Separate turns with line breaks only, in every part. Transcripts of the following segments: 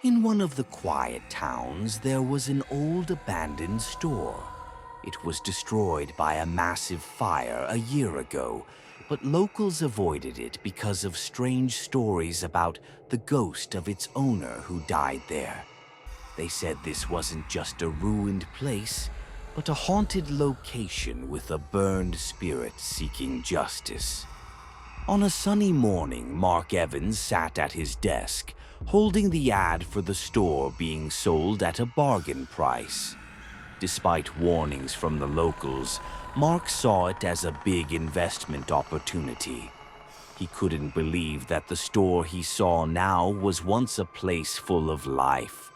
In one of the quiet towns, there was an old abandoned store. It was destroyed by a massive fire a year ago, but locals avoided it because of strange stories about the ghost of its owner who died there. They said this wasn't just a ruined place, but a haunted location with a burned spirit seeking justice. On a sunny morning, Mark Evans sat at his desk, holding the ad for the store being sold at a bargain price. Despite warnings from the locals, Mark saw it as a big investment opportunity. He couldn't believe that the store he saw now was once a place full of life.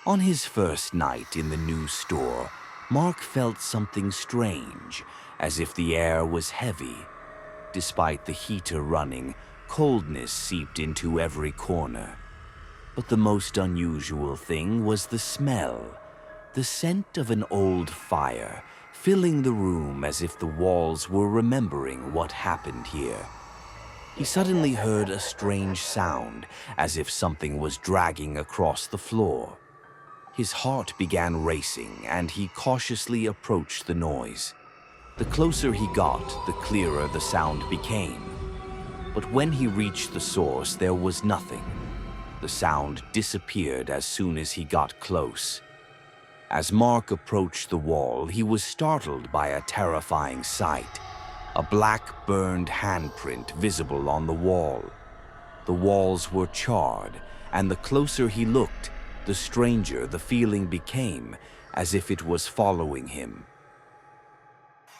On his first night in the new store, Mark felt something strange, as if the air was heavy. Despite the heater running, coldness seeped into every corner. But the most unusual thing was the smell, the scent of an old fire, filling the room as if the walls were remembering what happened here. He suddenly heard a strange sound, as if something was dragging across the floor. His heart began racing, and he cautiously approached the noise. The closer he got, the clearer the sound became. But when he reached the source, there was nothing. The sound disappeared as soon as he got close. As Mark approached the wall, he was startled by a terrifying sight. A black burned handprint visible on the wall. The walls were charred, and the closer he looked, the stranger the feeling became, as if it was following him.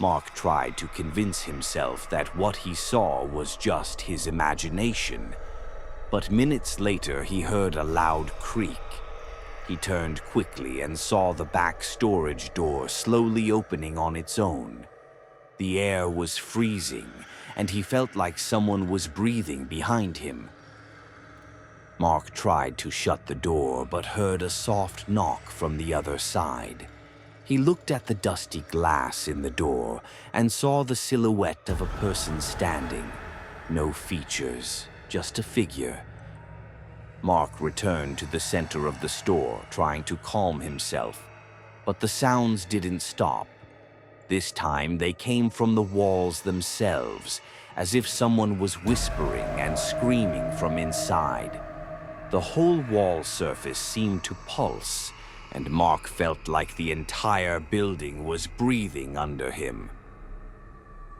Mark tried to convince himself that what he saw was just his imagination, but minutes later he heard a loud creak. He turned quickly and saw the back storage door slowly opening on its own. The air was freezing, and he felt like someone was breathing behind him. Mark tried to shut the door, but heard a soft knock from the other side. He looked at the dusty glass in the door and saw the silhouette of a person standing. No features, just a figure. Mark returned to the center of the store, trying to calm himself, but the sounds didn't stop. This time they came from the walls themselves, as if someone was whispering and screaming from inside. The whole wall surface seemed to pulse, and Mark felt like the entire building was breathing under him.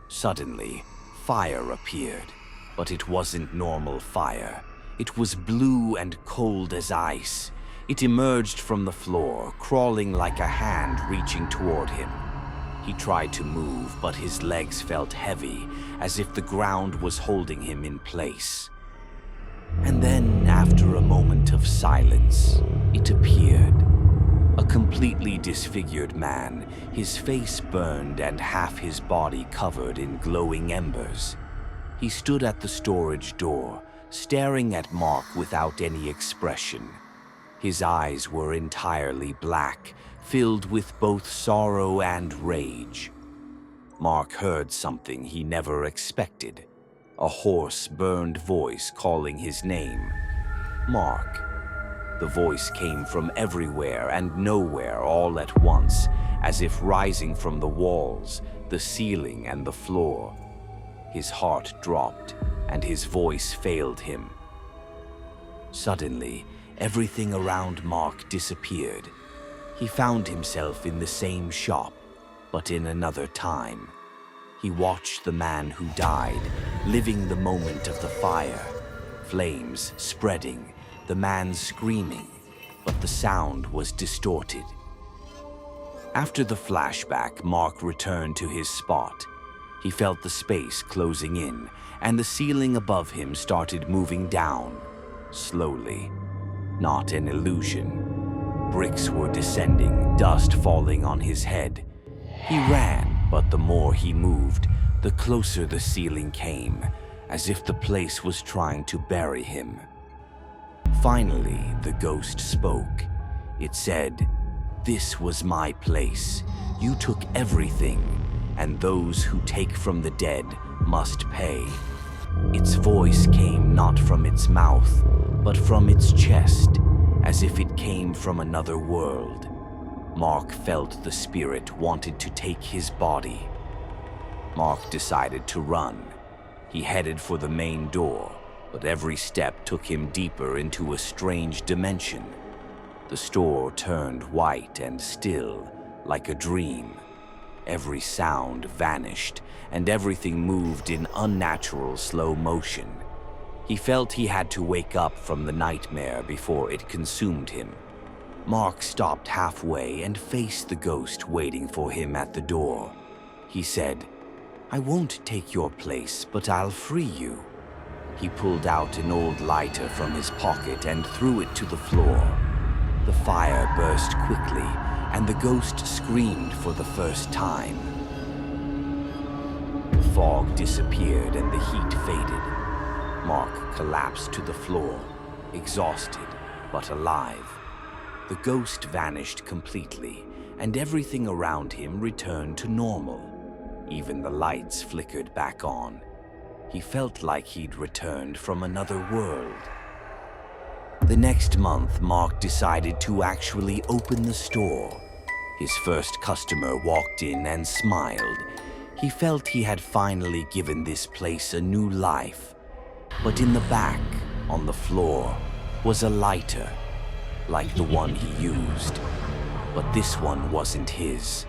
Suddenly, fire appeared, but it wasn't normal fire. It was blue and cold as ice. It emerged from the floor, crawling like a hand reaching toward him. He tried to move, but his legs felt heavy, as if the ground was holding him in place. And then, after a moment of silence, it appeared. A completely disfigured man, his face burned and half his body covered in glowing embers. He stood at the storage door, staring at Mark without any expression. His eyes were entirely black, filled with both sorrow and rage. Mark heard something he never expected. A hoarse, burned voice calling his name. Mark. The voice came from everywhere and nowhere all at once, as if rising from the walls, the ceiling, and the floor. His heart dropped, and his voice failed him. Suddenly, everything around Mark disappeared. He found himself in the same shop, but in another time. He watched the man who died, living the moment of the fire. Flames spreading, the man screaming, but the sound was distorted. After the flashback, Mark returned to his spot. He felt the space closing in, and the ceiling above him started moving down, slowly. Not an illusion. Bricks were descending, dust falling on his head. He ran, but the more he moved, the closer the ceiling came, as if the place was trying to bury him. Finally, the ghost spoke. It said, "This was my place. You took everything, and those who take from the dead must pay." Its voice came not from its mouth, but from its chest, as if it came from another world. Mark felt the spirit wanted to take his body. Mark decided to run. He headed for the main door, but every step took him deeper into a strange dimension. The store turned white and still, like a dream. Every sound vanished, and everything moved in unnatural slow motion. He felt he had to wake up from the nightmare before it consumed him. Mark stopped halfway and faced the ghost waiting for him at the door. He said, "I won't take your place, but I'll free you." He pulled out an old lighter from his pocket and threw it to the floor. The fire burst quickly, and the ghost screamed for the first time. The fog disappeared and the heat faded. Mark collapsed to the floor, exhausted but alive. The ghost vanished completely, and everything around him returned to normal. Even the lights flickered back on. He felt like he'd returned from another world. The next month, Mark decided to actually open the store. His first customer walked in and smiled. He felt he had finally given this place a new life. But in the back, on the floor, was a lighter, like the one he used. But this one wasn't his.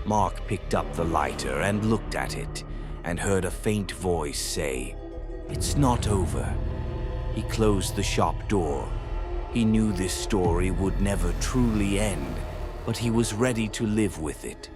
Mark picked up the lighter and looked at it, and heard a faint voice say, "It's not over." He closed the shop door. He knew this story would never truly end, but he was ready to live with it.